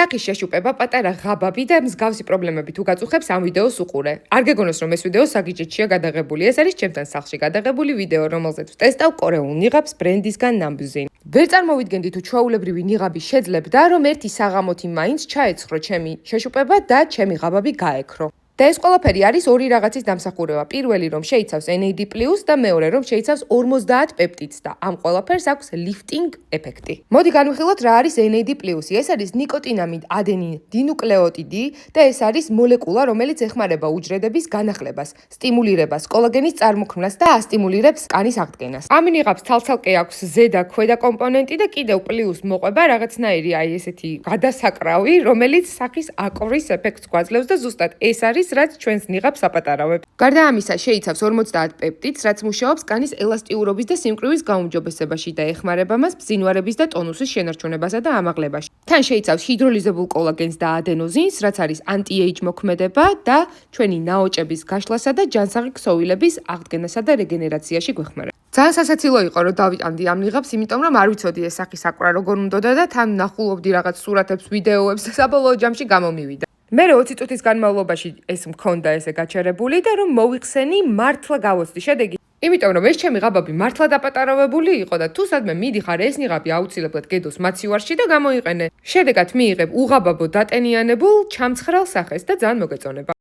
სახის შეშუპება, პატარა ღაბაბი და მსგავსი პრობლემები თუ გაწუხებს ამ ვიდეოს უყურე. არ გეგონოს რომ ეს ვიდეო საგიჯეთშია გადაღებული. ეს არის ჩემთან სახლში გადაღებული ვიდეო, რომელზეც ვტესტავ კორეულ ნიღაბს ბრენდისგან Nambusin. ვერ წარმოვიდგენდი თუ ჩვეულებრივი ნიღაბი შეძლებდა, რომ ერთი საღამოთი მაინც ჩაეცხრო ჩემი შეშუპება და ჩემი ღაბაბი გაექრო. და ეს ყველაფერი არის ორი რაღაცის დამსახურება. პირველი რომ შეიცავს NAD+ და მეორე რომ შეიცავს 50 პეპტიდს და ამ ყველაფერს აქვს lifting ეფექტი. მოდი განვიხილოთ რა არის NAD+. ეს არის ნიკოტინამიდ ადენინ დინუკლეოტიდი და ეს არის მოლეკულა, რომელიც ეხმარება უჯრედების განახლებას, სტიმულირებას, კოლაგენის წარმოქმნას და ასტიმულირებს კანის აღდგენას. ამ ნიღაბს ცალ-ცალკე აქვს ზედა ქვედა კომპონენტი და კიდევ პლუს მოყვება რაღაცნაირი აი ესეთი გადასაკრავი, რომელიც სახის აკვრის ეფექტს გვაძლევს და ზუსტად ეს არის რაც ჩვენს ნიღაბს აპატარავებს. გარდა ამისა, შეიცავს 50 პეპტიდს, რაც მუშაობს კანის ელასტიურობის და სიმკვრივის გაუმჯობესებაში და ეხმარება მას ბზინვარების და ტონუსის შენარჩუნებასა და ამაღლებაში. თან შეიცავს ჰიდროლიზებულ კოლაგენს და ადენოზინს, რაც არის ანტი-ეიჯ მოქმედება და ჩვენი ნაოჭების გაშლასა და ჯანსაღი ქსოვილების აღდგენასა და რეგენერაციაში გვეხმარება. ძალიან სასაცილო იყო რომ დავიტანდი ამ ნიღაბს, იმიტომ რომ არ ვიცოდი ეს სახის აკვრა როგორ უნდოდა და თან ნახულობდი რაღაც სურათებს, ვიდეოებს და საბოლოო ჯამში გამომივიდა. მე 20 წუთის განმავლობაში ეს მქონდა ესე გაჩერებული და რომ მოვიხსენი მართლა გავოცდი შედეგი. იმიტომ რომ ეს ჩემი ღაბაბი მართლა დაპატარავებული იყო და თუ სადმე მიდიხარ ეს ნიღაბი აუცილებლად გედოს მაცივარში და გამოიყენე. შედეგად მიიღებ უღაბაბო დატენიანებულ ჩამცხრალ სახეს და ძალიან მოგეწონება.